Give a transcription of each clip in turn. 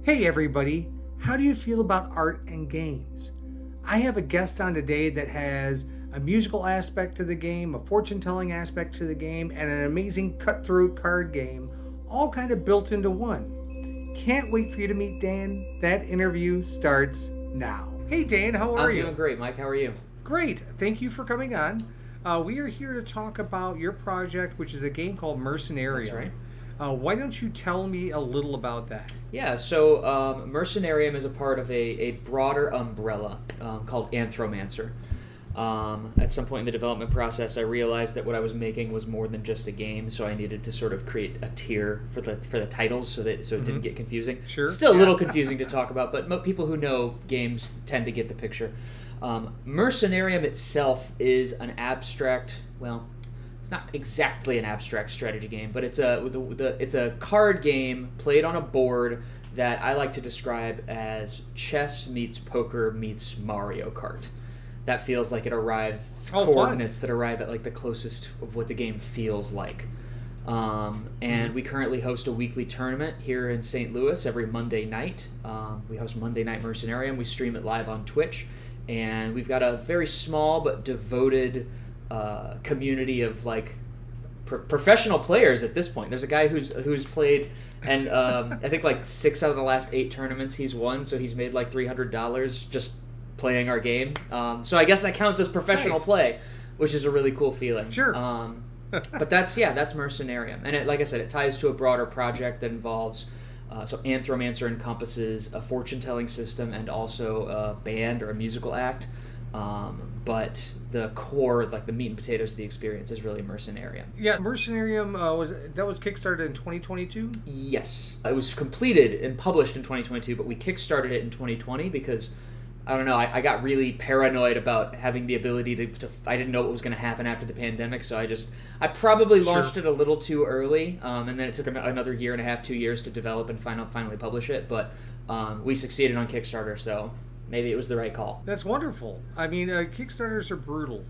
Hey everybody, how do you feel about art and games? I have a guest on today that has a musical aspect to the game, a fortune telling aspect to the game, and an amazing cutthroat card game, all kind of built into one. Can't wait for you to meet Dan. That interview starts now. Hey Dan, how are you? I'm doing great, Mike. How are you? Great. Thank you for coming on. We are here to talk about your project, which is a game called Mercenarium. That's right. Why don't you tell me a little about that? Yeah, so Mercenarium is a part of a broader umbrella called Anthromancer. At some point in the development process, I realized that what I was making was more than just a game, so I needed to sort of create a tier for the titles so it didn't get confusing. Sure. Still a little confusing to talk about, but people who know games tend to get the picture. Mercenarium itself is an abstract, well, it's not exactly an abstract strategy game, but it's a card game played on a board that I like to describe as chess meets poker meets Mario Kart. That feels like it arrives coordinates that arrive at like the closest of what the game feels like. And we currently host a weekly tournament here in St. Louis every Monday night. We host Monday Night Mercenarium. We stream it live on Twitch, and we've got a very small but devoted community of like professional players at this point. There's a guy who's played, and I think like 6 out of the last 8 tournaments he's won, so he's made like $300 just playing our game. So I guess that counts as professional play, which is a really cool feeling. Sure. But that's Mercenarium, and like I said, it ties to a broader project that involves. So Anthromancer encompasses a fortune-telling system and also a band or a musical act. But the core, like the meat and potatoes of the experience, is really Mercenarium. Yeah, Mercenarium was kickstarted in 2022? Yes. It was completed and published in 2022, but we kickstarted it in 2020 because, I don't know, I got really paranoid about having the ability to I didn't know what was going to happen after the pandemic, so I probably launched it a little too early, and then it took another year and a half, 2 years to develop and finally publish it, but we succeeded on Kickstarter, so maybe it was the right call. That's wonderful. I mean, Kickstarters are brutal.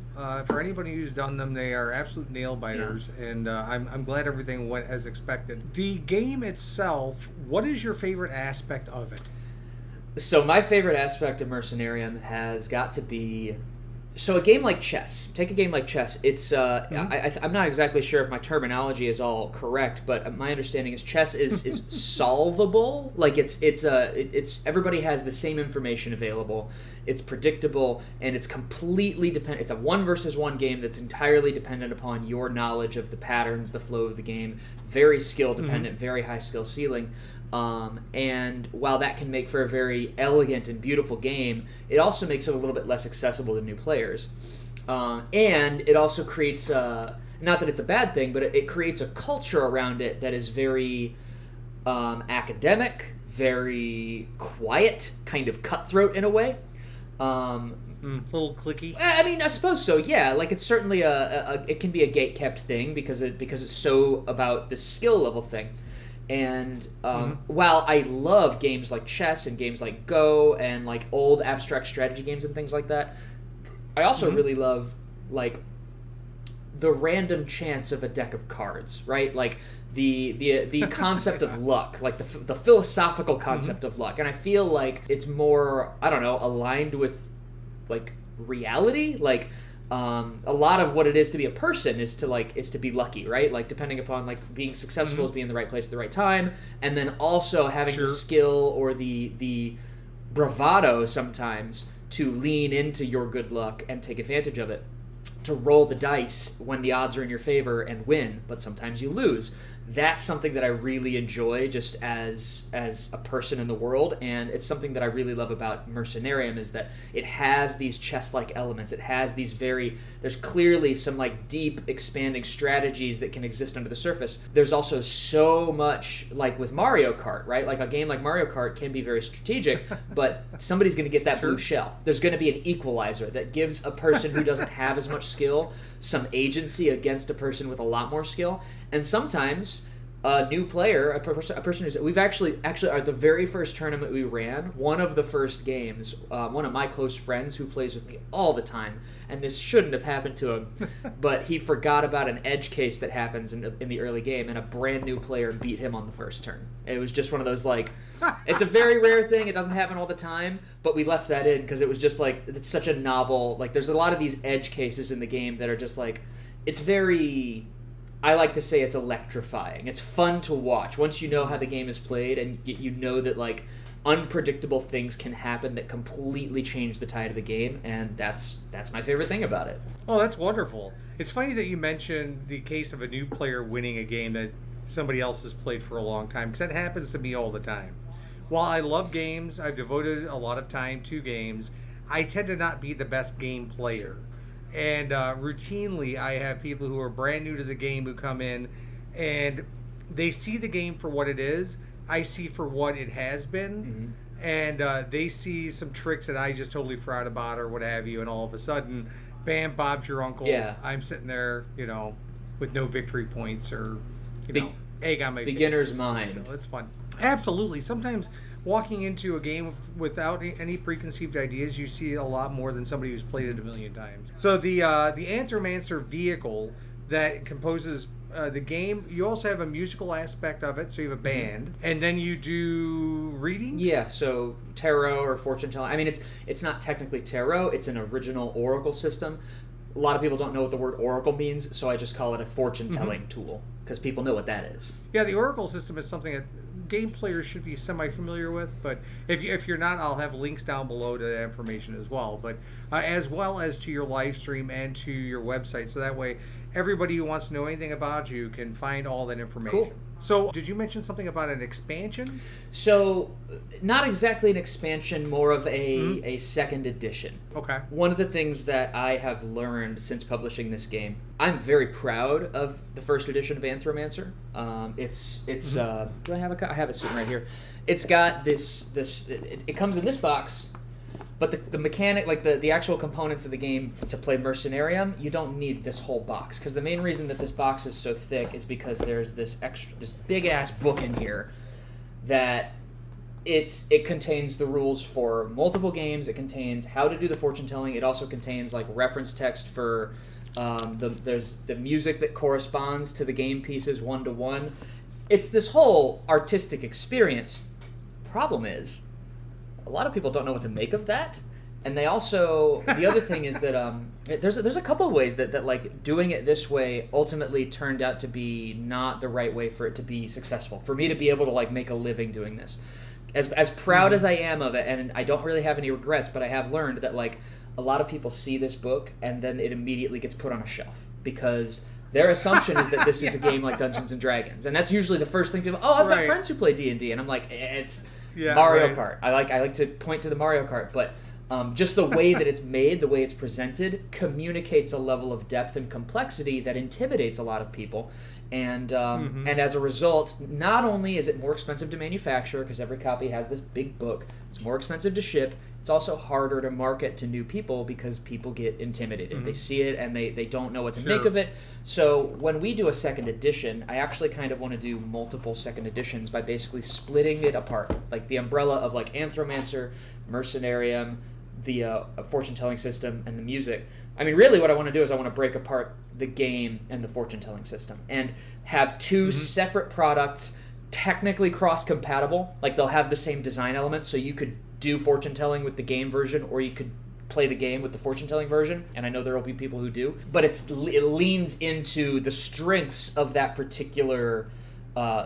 For anybody who's done them, they are absolute nail biters, and I'm glad everything went as expected. The game itself, what is your favorite aspect of it? So my favorite aspect of Mercenarium has got to be... So a game like chess. Take a game like chess. It's I'm not exactly sure if my terminology is all correct, but my understanding is chess is solvable. Like it's everybody has the same information available. It's predictable, and it's completely dependent. It's a 1 versus 1 game that's entirely dependent upon your knowledge of the patterns, the flow of the game. Very skill dependent, very high skill ceiling. And while that can make for a very elegant and beautiful game, it also makes it a little bit less accessible to new players. And it also creates, not that it's a bad thing, but it creates a culture around it that is very academic, very quiet, kind of cutthroat in a way. Little clicky. I mean, I suppose so. Yeah, like it's certainly it can be a gate-kept thing because it's so about the skill level thing. And while I love games like chess and games like Go and like old abstract strategy games and things like that, I also really love like the random chance of a deck of cards, right? Like the concept of luck, like the philosophical concept of luck. And I feel like it's more, I don't know, aligned with like reality, like a lot of what it is to be a person is to be lucky, right? Like depending upon like being successful is being in the right place at the right time, and then also having the skill or the bravado sometimes to lean into your good luck and take advantage of it, to roll the dice when the odds are in your favor and win, but sometimes you lose. That's something that I really enjoy just as a person in the world, and it's something that I really love about Mercenarium is that it has these chess-like elements. It has these there's clearly some like deep expanding strategies that can exist under the surface. There's also so much, like with Mario Kart, right? Like a game like Mario Kart can be very strategic, but somebody's going to get that blue shell. There's going to be an equalizer that gives a person who doesn't have as much skill some agency against a person with a lot more skill, and sometimes a new player, a person who's we've actually are the very first tournament we ran. One of the first games, one of my close friends who plays with me all the time, and this shouldn't have happened to him, but he forgot about an edge case that happens in the early game, and a brand new player beat him on the first turn. It was just one of those like, it's a very rare thing. It doesn't happen all the time, but we left that in because it was just like it's such a novel. Like there's a lot of these edge cases in the game that are just like, it's very. I like to say it's electrifying. It's fun to watch once you know how the game is played, and you know that like unpredictable things can happen that completely change the tide of the game, and that's my favorite thing about it. Oh, that's wonderful. It's funny that you mentioned the case of a new player winning a game that somebody else has played for a long time, because that happens to me all the time. While I love games, I've devoted a lot of time to games, I tend to not be the best game player. And routinely, I have people who are brand new to the game who come in, and they see the game for what it is. I see for what it has been, and they see some tricks that I just totally forgot about or what have you, and all of a sudden, bam, Bob's your uncle. Yeah. I'm sitting there, with no victory points or, egg on my beginner's face. mind. So it's fun. Absolutely. Sometimes walking into a game without any preconceived ideas, you see a lot more than somebody who's played it a million times. So the Anthromancer vehicle that composes the game, you also have a musical aspect of it, so you have a band, and then you do readings? Yeah, so tarot or fortune telling. I mean, it's not technically tarot, it's an original oracle system. A lot of people don't know what the word oracle means, so I just call it a fortune telling tool, because people know what that is. Yeah, the oracle system is something that game players should be semi-familiar with, but if you're not, I'll have links down below to that information as well. But as well as to your live stream and to your website, so that way everybody who wants to know anything about you can find all that information. Cool. So, did you mention something about an expansion? So, not exactly an expansion, more of a second edition. Okay. One of the things that I have learned since publishing this game, I'm very proud of the first edition of Anthromancer. It's do I have I have it sitting right here. It's got this it comes in this box. But the mechanic, like the actual components of the game to play Mercenarium, you don't need this whole box. Because the main reason that this box is so thick is because there's this big ass book in here that it contains the rules for multiple games. It contains how to do the fortune telling. It also contains like reference text for there's the music that corresponds to the game pieces 1-to-1. It's this whole artistic experience. Problem is, a lot of people don't know what to make of that, and they also the other thing is that there's a couple of ways that like doing it this way ultimately turned out to be not the right way for it to be successful, for me to be able to like make a living doing this. As proud as I am of it, and I don't really have any regrets, but I have learned that like a lot of people see this book and then it immediately gets put on a shelf because their assumption is that this is a game like Dungeons and Dragons, and that's usually the first thing people. Oh, I've got friends who play D&D, and I'm like, it's Mario Kart. I like to point to the Mario Kart, but just the way that it's made, the way it's presented, communicates a level of depth and complexity that intimidates a lot of people. And and as a result, not only is it more expensive to manufacture because every copy has this big book, it's more expensive to ship. It's also harder to market to new people because people get intimidated. They see it and they don't know what to make of it. So when we do a second edition, I actually kind of want to do multiple second editions by basically splitting it apart. Like the umbrella of like Anthromancer, Mercenarium, the fortune-telling system, and the music. I mean, really what I want to do is I want to break apart the game and the fortune-telling system and have two separate products technically cross-compatible. Like they'll have the same design elements, so you could do fortune telling with the game version, or you could play the game with the fortune telling version, and I know there will be people who do, but it leans into the strengths of that particular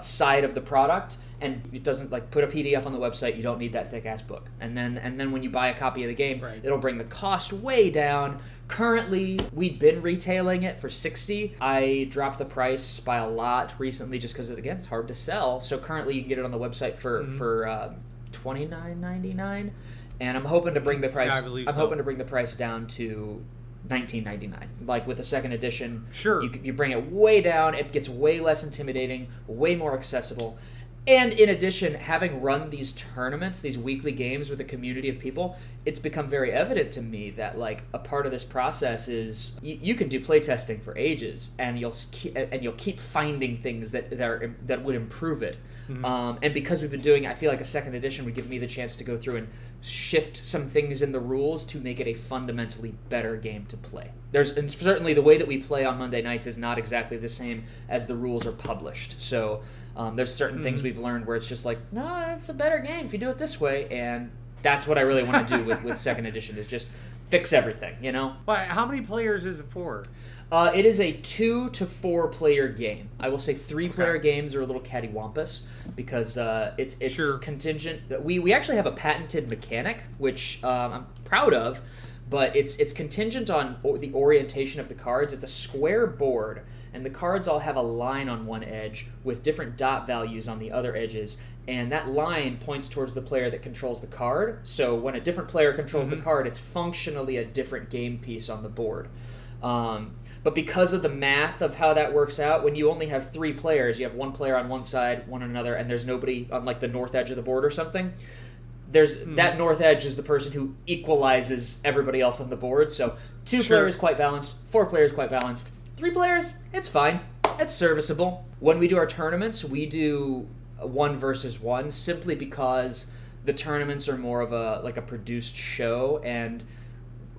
side of the product, and it doesn't like put a PDF on the website. You don't need that thick ass book, and then when you buy a copy of the game, it'll bring the cost way down. Currently, we'd been retailing it for $60. I dropped the price by a lot recently just because again it's hard to sell. So currently you can get it on the website for $29.99, and I'm hoping to bring the price. Hoping to bring the price down to $19.99. Like with a second edition, you bring it way down. It gets way less intimidating, way more accessible, And in addition, having run these tournaments, these weekly games with a community of people, it's become very evident to me that like a part of this process is you can do playtesting for ages, and you'll keep finding things that would improve it. And because we've been doing, I feel like a second edition would give me the chance to go through and shift some things in the rules to make it a fundamentally better game to play. And certainly the way that we play on Monday nights is not exactly the same as the rules are published. So there's certain things we've learned where it's just like, no, it's a better game if you do it this way, and that's what I really want to do with second edition, is just fix everything, you know? Well, how many players is it for? It is a 2 to 4 player game. I will say 3-player games are a little cattywampus because it's contingent. We actually have a patented mechanic, which I'm proud of, but it's contingent on the orientation of the cards. It's a square board, and the cards all have a line on one edge with different dot values on the other edges, and that line points towards the player that controls the card. So when a different player controls the card, it's functionally a different game piece on the board. But because of the math of how that works out, when you only have 3 players, you have 1 player on one side, 1 on another, and there's nobody on like the north edge of the board or something, that north edge is the person who equalizes everybody else on the board. So 2 players quite balanced, 4 players quite balanced, 3 players, it's fine. It's serviceable. When we do our tournaments, we do 1 versus 1 simply because the tournaments are more of a produced show, and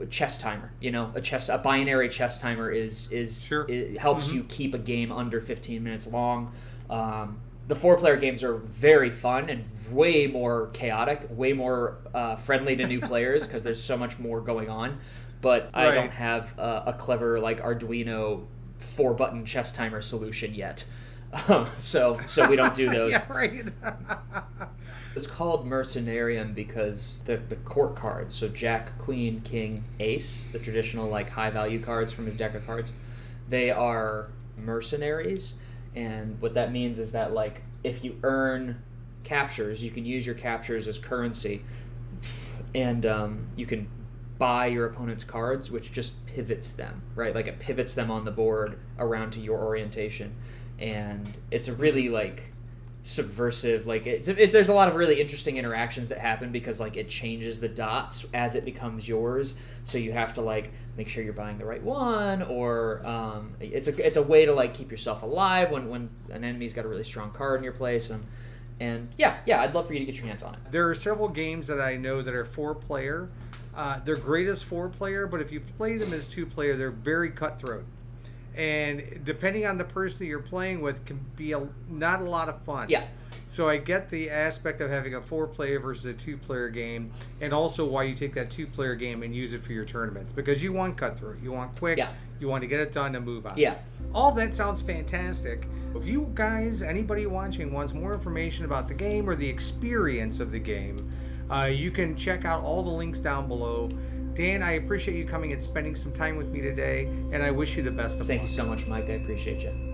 chess timer, you know, a binary chess timer it helps you keep a game under 15 minutes long. The 4-player games are very fun and way more chaotic, way more friendly to new players because there's so much more going on. But I don't have a clever like Arduino 4-button chess timer solution yet. So we don't do those. Yeah, right. It's called Mercenarium because the court cards, so Jack, Queen, King, Ace, the traditional like high value cards from a deck of cards, they are mercenaries, and what that means is that like if you earn captures, you can use your captures as currency, and you can buy your opponent's cards, which just pivots them, right? Like it pivots them on the board around to your orientation, and it's a really like subversive, like there's a lot of really interesting interactions that happen because like it changes the dots as it becomes yours, so you have to like make sure you're buying the right one, or it's a way to like keep yourself alive when an enemy's got a really strong card in your place, and yeah, I'd love for you to get your hands on it. There are several games that I know that are 4-player. They're great as 4-player, but if you play them as 2-player, they're very cutthroat. And depending on the person that you're playing with, can be not a lot of fun. Yeah. So I get the aspect of having a 4-player versus a 2-player game, and also why you take that 2-player game and use it for your tournaments, because you want cutthroat, you want quick, you want to get it done and move on. Yeah. All of that sounds fantastic. If you guys, anybody watching, wants more information about the game or the experience of the game, you can check out all the links down below. Dan, I appreciate you coming and spending some time with me today, and I wish you the best of luck. Thank you so much, Mike. I appreciate you.